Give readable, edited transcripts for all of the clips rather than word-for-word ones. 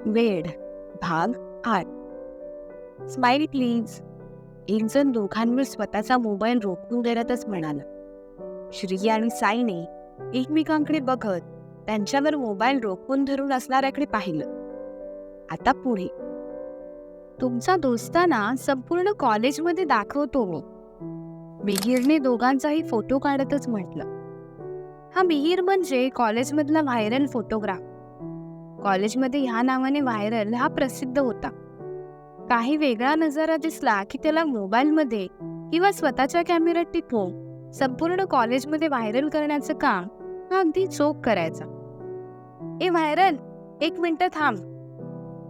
वेड भाग 8. Smile please. एक जण दोघांवर स्वतःचा मोबाईल रोखून देण्यातच म्हणाला. श्री आणि साईने एकमेकांकडे बघत त्यांच्यावर मोबाईल रोखून धरून असणाऱ्याकडे पाहिलं. आता पुढे. तुमचा दोस्ताना संपूर्ण कॉलेजमध्ये दाखवतो मी. मिहीरने दोघांचाही फोटो काढतच म्हटलं. हा मिहीर म्हणजे कॉलेजमधला व्हायरल फोटोग्राफ. कॉलेजमध्ये ह्या नावाने व्हायरल हा प्रसिद्ध होता. काही वेगळा नजारा दिसला की त्याला मोबाईलमध्ये किंवा स्वतःच्या कॅमेऱ्यात टिपवून संपूर्ण कॉलेजमध्ये व्हायरल करण्याचं काम हा अगदी चोख करायचा. ए व्हायरल, 1 मिनिट थांब,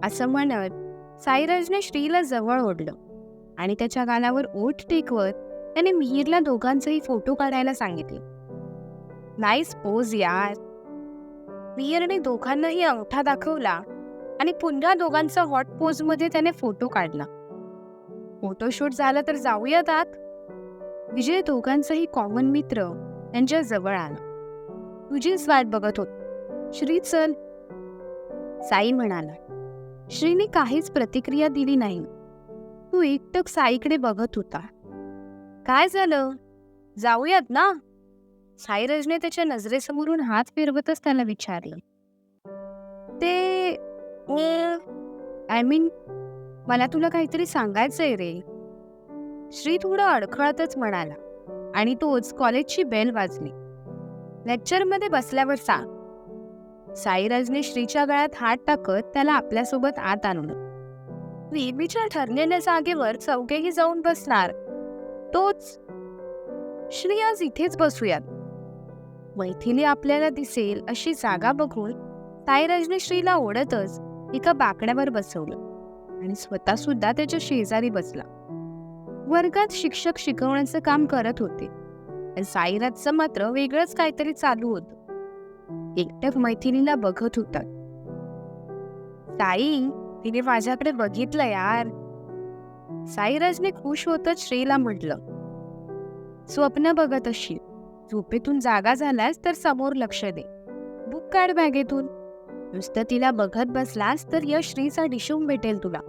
असं म्हणत साईराजने श्रीला जवळ ओढलं आणि त्याच्या गालावर ओठ टेकवत त्याने मिहीरला दोघांचाही फोटो काढायला सांगितले. नाईस पोज यार. मिहीरने दोघांनाही अंगठा दाखवला आणि पुन्हा दोघांचा हॉट पोज मध्ये त्याने फोटो काढला. फोटोशूट झालं तर जाऊयात आत. विजय दोघांचाही कॉमन मित्र त्यांच्या जवळ आला. तुझीच वाट बघत होत. श्री चल, साई म्हणाला. श्रीने काहीच प्रतिक्रिया दिली नाही. तू एकटक साईकडे बघत होता. काय झालं, जाऊयात ना? साईराजने त्याच्या नजरेसमोरून हात फिरवतच त्याला विचारलं. ते आय मीन, मला तुला काहीतरी सांगायचंय रे. श्री थोडं अडखळतच म्हणाला आणि तोच कॉलेजची बेल वाजली. लेक्चरमध्ये बसल्यावर सांग. साईराजने श्रीच्या गळ्यात हात टाकत त्याला आपल्यासोबत आत आणलं. नेहमीच्या ठरलेल्या जागेवर चौघेही जाऊन बसणार. तोच. श्री, आज इथेच बसूयात. मैथिली आपल्याला दिसेल अशी जागा बघून साईराजने श्रीला ओढतच एका बाकड्यावर बसवलं आणि स्वतः सुद्धा त्याच्या शेजारी बसला. वर्गात शिक्षक शिकवण्याचं काम करत होते आणि साईराजचं मात्र वेगळंच काहीतरी चालू होतं. एकटक मैथिलीला बघत होता. साई, तिने माझ्याकडे बघितलं यार. साईराजने खुश होतच श्रीला म्हटलं. स्वप्न बघत असशील. झोपेतून जागा झालास तर समोर लक्ष दे. बुक काढ बॅगेतून. नुसतं तिला बघत बसलास तर यश श्रीचा डिशूम भेटेल तुला.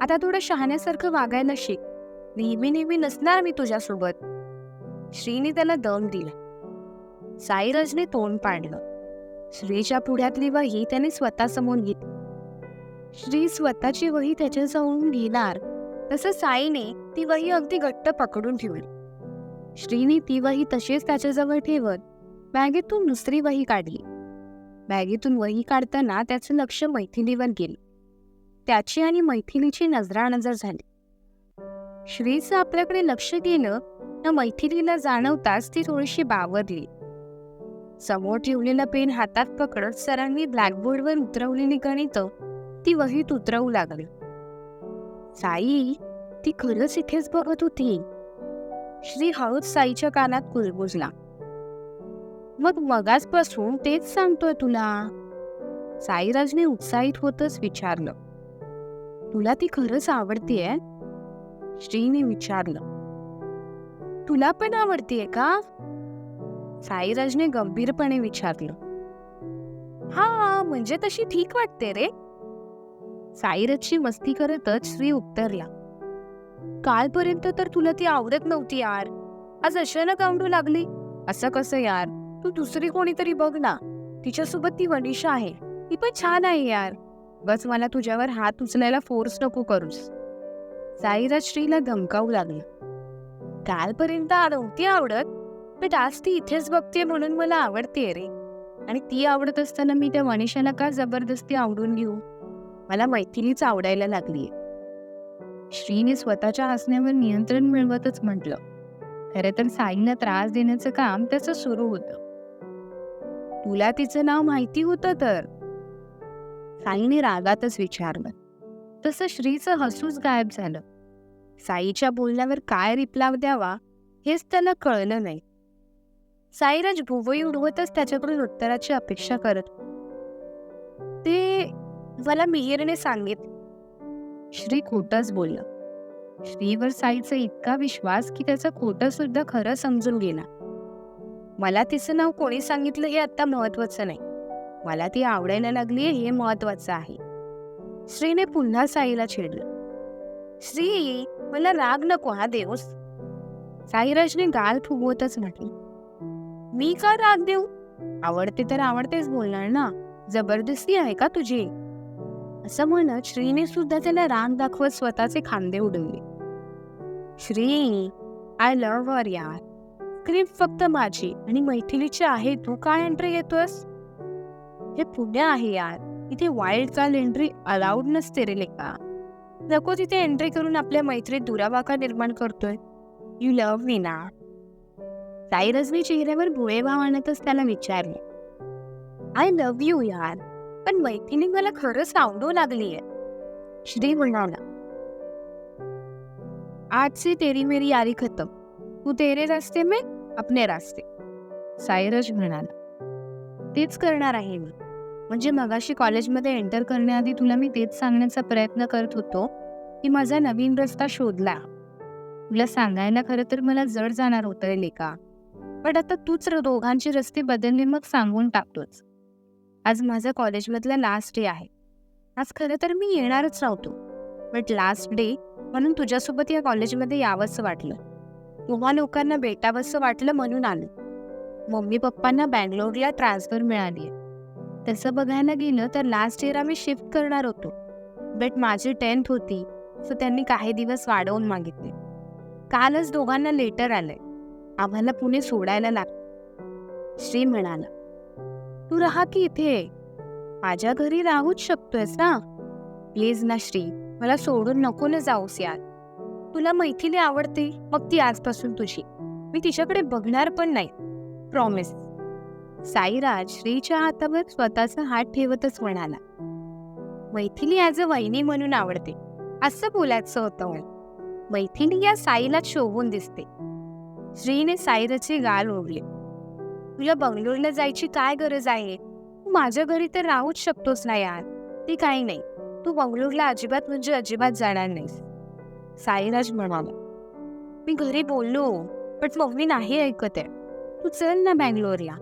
आता थोडं शहाण्यासारखं वागायला शिक. नेहमी नेहमी नसणार मी तुझ्यासोबत. श्रीने त्याला दम दिला. साईराजने तोंड पाडलं. श्रीच्या पुढ्यातली वही त्याने स्वतःसमोर घेतली. श्री स्वतःची वही त्याच्याजवळून घेणार तसं साईने ती वही अगदी घट्ट पकडून ठेवली. श्रीने ती वही तशीच त्याच्याजवळ ठेवत बॅगेतून दुसरी वही काढली. बॅगेतून वही काढताना त्याचं लक्ष मैथिलीवर गेलं. त्याची आणि मैथिलीची नजरानजर झाली. श्रीचं आपल्याकडे लक्ष गेलं तर मैथिलीला जाणवताच ती थोडीशी बावरली. समोर ठेवलेला पेन हातात पकडत सरांनी ब्लॅकबोर्डवर उतरवलेली गणितं ती वहीत उतरवू लागली. साई, ती खरंच इथेच बघत होती. श्री हळूच साईच्या कानात कुजबुजला. मग मगाचपासून तेच सांगतोय तुला. साईराजने उत्साहित होतच विचारलं. तुला ती खरंच आवडतीये? श्रीने विचारलं. तुला पण आवडतीये का? साईराजने गंभीरपणे विचारलं. हा, म्हणजे तशी ठीक वाटते रे. साईराजची मस्ती करतच श्री उत्तरला. कालपर्यंत तर तुला ती आवडत नव्हती यार. आज अचानक आवडू लागली. असं कसं यार? तू दुसरी कोणीतरी बघ ना. तिच्यासोबत ती वनिशा आहे. ती पण छान आहे यार. बस मला तुझ्यावर हात उचलायला फोर्स नको करूस. साईराज श्रीला धमकावू लागला. कालपर्यंत नव्हती आवडत, पण आज ती इथेच बघते म्हणून मला आवडते रे. आणि ती आवडत असताना मी त्या वनिशाला का जबरदस्ती आवडून घेऊ? मला मैथिलीच आवडायला लागलीये. श्रीने स्वतःच्या हसण्यावर नियंत्रण मिळवतच म्हटलं. खरं तर साईला त्रास देण्याचं काम त्याचं सुरू होतं. तुला तिचं नाव माहिती होतं तर? साईने रागातच विचारलं. तसं श्रीचं हसूच गायब झालं. साईच्या बोलण्यावर काय रिप्लाय द्यावा हेच त्याला कळलं नाही. साईराज भुवई उडवतच त्याच्याकडून उत्तराची अपेक्षा करत. ते मला मिहीरने सांगितलं. श्री खोटंच बोलला. श्रीवर साईचा इतका विश्वास की त्याचं खोटं सुद्धा खरं समजून गेला. मला तिचं नाव कोणी सांगितलं हे आता महत्वाचं नाही. मला ती आवडायला लागलीये हे महत्वाचं आहे. श्रीने पुन्हा साईला छेडलं. श्री, मला राग नको हा देऊस. साईराजने गाल फुगवतच म्हटले, मी का राग देऊ? आवडते तर आवडतेच बोलणार ना, जबरदस्ती आहे का तुझी? असं म्हणत श्रीने सुद्धा त्याला राग दाखवत स्वतःचे खांदे उडवले. श्री, आय लव्ह हर यार. स्क्रिप्ट फक्त माझी आणि मैथिलीची आहे, तू काय एंट्री घेतोस? हे पुणे आहे यार, इथे वाईल्ड कार्ड एंट्री अलाउड नसते रे लेका. नको तिथे एंट्री करून आपल्या मैत्रीत दुरावाका निर्माण करतोय. यू लव्ह मी ना? साईरजने चेहऱ्यावर भुळे भाव आणतच त्याला विचारले. आय लव्ह यू यार, पण मैथिली मला खरंच आवडू लागलीये. श्री म्हणाला, आज से तेरी मेरी यारी खतम, तू तेरे रास्ते में अपने रास्ते. साईरज म्हणाला, तेच करणार आहे मी. म्हणजे मगाशी कॉलेजमध्ये एंटर करण्याआधी तुला मी तेच सांगण्याचा प्रयत्न करत होतो की माझा नवीन रस्ता शोधला. तुला सांगायला खरं तर मला जड जाणार होतं रे लेका, पण आता तूच दोघांचे रस्ते बदलले मग सांगून टाकतोच. आज माझा कॉलेजमधला लास्ट डे आहे. आज खरं तर मी येणारच नव्हतो, बट लास्ट डे म्हणून तुझ्यासोबत या कॉलेजमध्ये यावंसं वाटलं. तुम्हा लोकांना भेटावंसं वाटलं म्हणून आलो. मम्मी पप्पांना बँगलोरला ट्रान्सफर मिळाली आहे. तसं बघायला गेलं तर लास्ट इयर आम्ही शिफ्ट करणार होतो, बट माझी 10th होती, सो त्यांनी काही दिवस वाढवून मागितले. कालच दोघांना लेटर आलंय, आम्हाला पुणे सोडायला लागतं. श्री म्हणाला, तू राहा की इथे, माझ्या घरी राहूच शकतोयस ना? प्लीज ना श्री, मला सोडून नको ना जाऊस यार. तुला मैथिली आवडते, मग ती आजपासून तुझी. मी तिच्याकडे बघणार पण नाही, प्रॉमिस. साईराज श्रीच्या हातावर स्वतःचा हात ठेवतच म्हणाला, मैथिली ॲज अ वहिनी म्हणून आवडते असं बोलायचं होतं मला. मैथिली या साईला शोभून दिसते. श्रीने साईराजचे गाल ओढले. तुला बंगलोरला जायची काय गरज आहे? तू माझ्या घरी तर राहूच शकतोस ना यार. ते काही नाही, तू बंगलोरला अजिबात म्हणजे अजिबात जाणार नाहीस. साईराज म्हणाला, मी घरी बोललो, पण मम्मी नाही ऐकत आहे. तू चल ना बँगलोरला.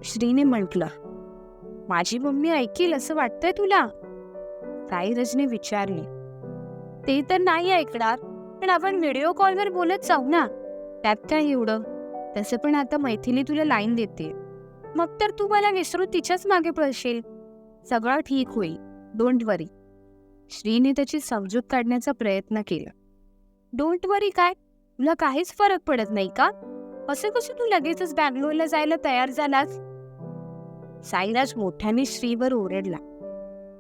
श्रीने म्हटलं, माझी मम्मी ऐकेल असं वाटतंय तुला? साईराजने विचारले. ते तर नाही ऐकणार, पण आपण व्हिडिओ कॉलवर बोलत जाऊ ना, त्यात काय एवढं? तसं पण आता मैथिली तुला लाईन देते, मग तर तू मला विसरून तिच्याच मागे पळशील. सगळं ठीक होईल, डोंट वरी. श्रीने त्याची समजूत काढण्याचा प्रयत्न केला. डोंट वरी काय? तुला काहीच फरक पडत नाही का? असं कसं तू लगेचच बँगलोरला जायला तयार झालास? साईराज मोठ्याने श्रीवर ओरडला.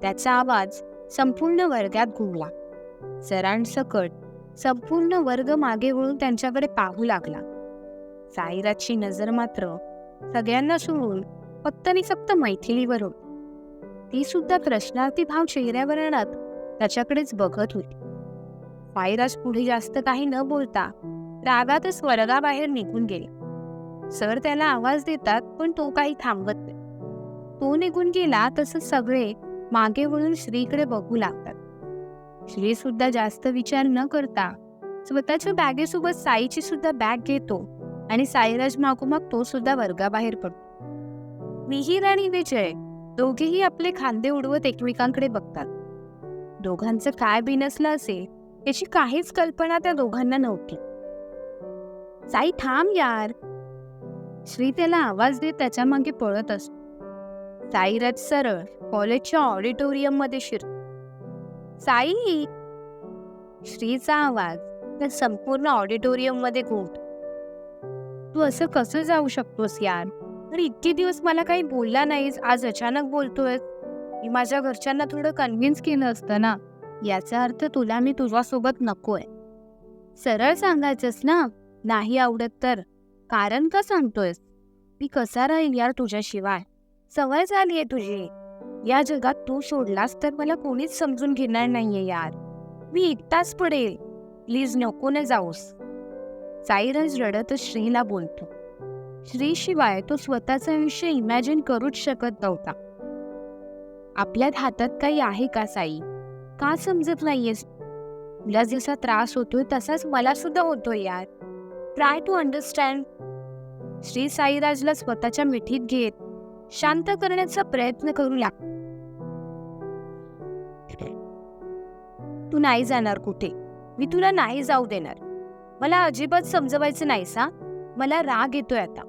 त्याचा आवाज संपूर्ण वर्गात घुमला. सरांसकट संपूर्ण वर्ग मागे वळून त्यांच्याकडे पाहू लागला. साईराजची नजर मात्र सगळ्यांना सोडून फक्त आणि फक्त मैथिलीवर होती. ती सुद्धा प्रश्नार्थी भाव चेहऱ्यावर आणत त्याच्याकडेच बघत होती. साईराज पुढे जास्त काही न बोलता रागातच वर्गाबाहेर निघून गेला. सर त्याला आवाज देतात, पण तो काही थांबत नाही. तो निघून गेला तसं सगळे मागे वळून श्रीकडे बघू लागतात. श्री सुद्धा जास्त विचार न करता स्वतःच्या बॅगेसोबत साईची सुद्धा बॅग घेतो आणि साईराज मागोमाग तो सुद्धा वर्गाबाहेर पडतो. मिहीर आणि विजय दोघेही आपले खांदे उडवत एकमेकांकडे बघतात. दोघांचं काय बिनसलं असेल याची काहीच कल्पना त्या दोघांना नव्हती. साई थांब यार. श्री त्याला आवाज देत त्याच्या मागे पळत असतो. साईराज सरळ कॉलेजच्या ऑडिटोरियम मध्ये शिरतो. साई! श्रीचा आवाज त्या संपूर्ण ऑडिटोरियम मध्ये घुमतो. तू असं कसं जाऊ शकतोस यार? आणि इतके दिवस मला काही बोलला नाहीस, आज अचानक बोलतोय. मी माझ्या घरच्यांना थोडं कन्व्हिन्स केलं असतं ना. याचा अर्थ तुला मी तुझ्यासोबत नकोय. सरळ सांगायचंस ना, नाही आवडत तर. कारण का सांगतोयस? मी कसा राहील यार तुझ्याशिवाय? सवय झालीये तुझी. या जगात तू सोडलास तर मला कोणीच समजून घेणार नाहीये यार. मी एकटाच पडेल. प्लीज नको ना जाऊस. साईराज रडतच श्रीला बोलतो. श्रीशिवाय तो स्वतःचं आयुष्य इमॅजिन करूच शकत नव्हता. आपल्यात हातात काही आहे का साई? का समजत नाहीयेस? तुला जसा त्रास होतोय तसाच मला सुद्धा होतोय यार. Try to understand. श्री साईराजला स्वतःच्या मिठीत घेत शांत करण्याचा प्रयत्न करू लागतो. तू नाही जाणार कुठे, मी तुला नाही जाऊ देणार. मला अजिबात समजवायचं नाहीस हा, मला राग येतोय आता.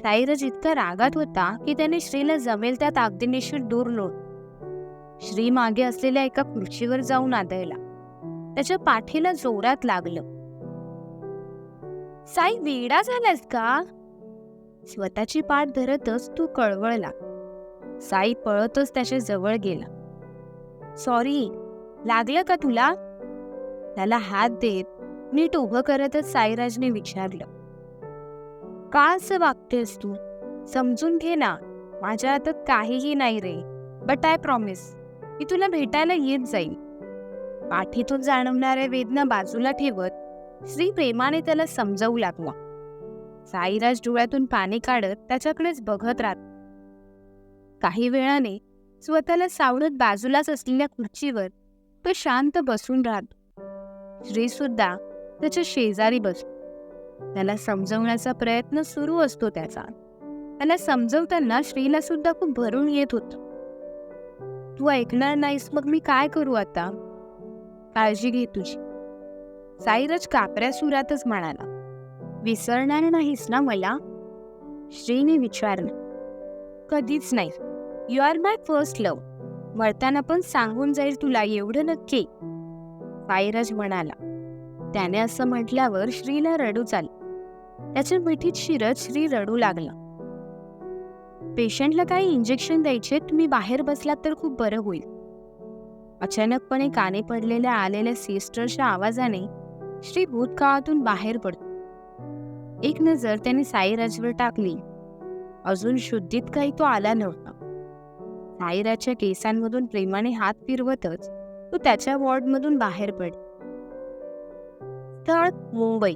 साईराज इतका रागात होता की त्याने श्रीला जमेल त्या ताकदीनिशी दूर लोट. श्री मागे असलेल्या एका खुर्चीवर जाऊन आदळला. त्याच्या पाठीला जोरात लागलं. साई, वेडा झालास का? स्वतःची पाठ धरतच तू कळवळला. साई पळतच त्याच्या जवळ गेला. सॉरी, लागलं का तुला? त्याला हात देत नीट उभं करतच साईराजने विचारलं. का असं वागतेस तू? समजून घे ना, माझ्या हातात काहीही नाही रे. बट आय प्रॉमिस, मी तुला भेटायला येत जाईल. पाठीतून जाणवणाऱ्या वेदना बाजूला ठेवत श्री प्रेमाने त्याला समजावू लागला. साईराज डोळ्यातून पाणी काढत त्याच्याकडेच बघत राहत. काही वेळाने स्वतःला सावरत बाजूलाच असलेल्या खुर्चीवर तो शांत बसून राहतो. श्री सुद्धा त्याच्या शेजारी बसतो. त्याला समजवण्याचा प्रयत्न सुरू असतो त्याचा. त्याला समजवताना श्रीला सुद्धा खूप भरून येत होत. तू ऐकणार नाहीस, मग मी काय करू आता? काळजी घे तुझी, साईराज कापऱ्या सुरातच म्हणाला. विसरणार नाहीस ना मला? श्रीने विचारलं. कधीच नाही. You are my first love. मरताना पण सांगून जाईल तुला, एवढं नक्की, साईराज म्हणाला. त्याने असं म्हटल्यावर श्रीला रडू आलं. त्याच्या मिठीत शिरत श्री रडू लागला. पेशंटला काही इंजेक्शन द्यायचे, तुम्ही बाहेर बसलात तर खूप बरं होईल. अचानकपणे कानी पडलेल्या आलेल्या सिस्टरच्या आवाजाने श्री भूतकाळातून बाहेर पडतो. एक नजर त्याने साईराजवर टाकली. अजून शुद्धीत काही तो आला नव्हता. साईराजच्या केसांमधून प्रेमाने हात फिरवतच तो त्याच्या वॉर्डमधून बाहेर पड. स्थळ मुंबई.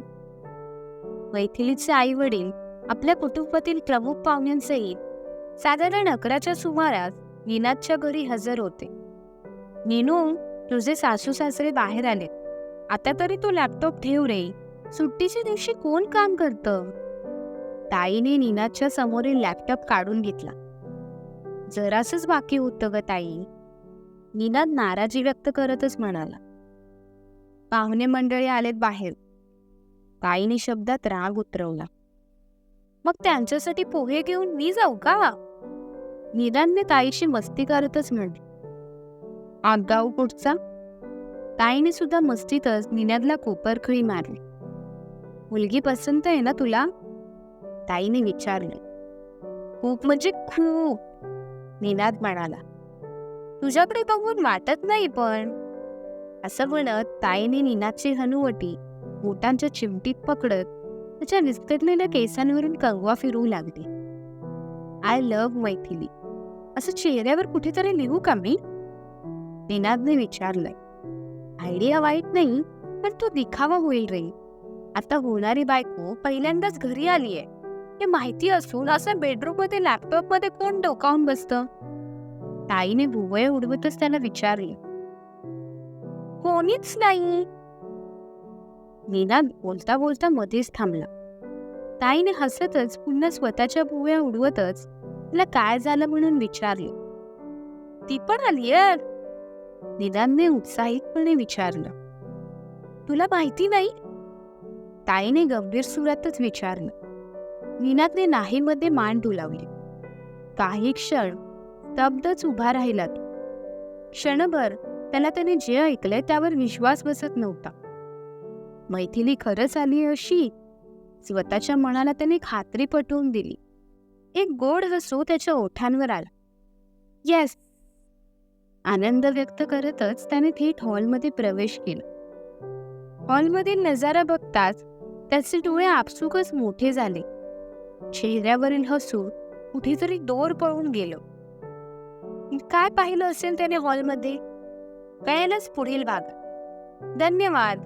मैथिलीचे आई वडील आपल्या कुटुंबातील प्रमुख पाहुण्यांसहित साधारण 11च्या सुमारास नीनादच्या घरी हजर होते. नीनू, तुझे सासू सासरे बाहेर आले. आता तरी तू लॅपटॉप ठेव रे, सुट्टीच्या दिवशी कोण काम करतं? ताईने नीनादच्या समोरील लॅपटॉप काढून घेतला. जरासच बाकी होतं ग ताई, नीनाद नाराजी व्यक्त करतच म्हणाला. पाहुणे मंडळी आलेत बाहेर, ताईने शब्दात राग उतरवला. मग त्यांच्यासाठी पोहे घेऊन मी जाऊ का? नीनादने ताईशी मस्ती करतच म्हटली. आगाऊ पुढचा. ताईने सुद्धा मस्तीतच नीनादला कोपरखळी मारली. मुलगी पसंत आहे ना तुला? ताईने विचारले. खूप म्हणजे खूप, नीनाद म्हणाला. तुझ्याकडे बघून वाटत नाही पण, असं म्हणत ताईने नीनादची हनुवटी बोटांच्या चिमटीत पकडत त्याच्या विस्कटलेल्या केसांवरून कंगवा फिरवू लागली. आय लव्ह मैथिली, असं चेहऱ्यावर कुठेतरी लिहू का मी? नीनादने विचारलंय. आयडिया वाईट नाही, पण तो दिखावा होईल रे. आता होणारी बायको पहिल्यांदाच घरी आलीये हे माहिती असून असं बेडरूम मध्ये लॅपटॉप मध्ये कोण डोकावून बसतं? ताईने भुवया उडवतच त्याला विचारले. कोणीच नाही. नीनाद बोलता बोलता मध्येच थांबला. ताईने हसतच पुन्हा स्वतःच्या भुवया उडवतच तिला काय झालं म्हणून विचारले. ती पण आलीये? नीनादने उत्साहितपणे विचारलं. तुला माहिती नाही? ताईने गंभीर सुरातच विचारलं. नीनादने नाहीमध्ये मान डुलावली. काही क्षण स्तब्धच उभा राहिला तो. क्षणभर त्याने जे ऐकलंय त्यावर विश्वास बसत नव्हता. मैथिली खरंच आली अशी स्वतःच्या मनाला त्याने खात्री पटवून दिली. एक गोड हसू त्याच्या ओठांवर आला. येस, आनंद व्यक्त करतच त्याने थेट हॉलमध्ये प्रवेश केला. हॉलमधील नजारा बघताच त्याचे डोळे आपसुकच मोठे झाले. चेहऱ्यावरील हसू कुठेतरी दूर पळून गेलं. काय पाहिलं असेल त्याने हॉलमध्ये? कळेलच पुढील भागात. धन्यवाद.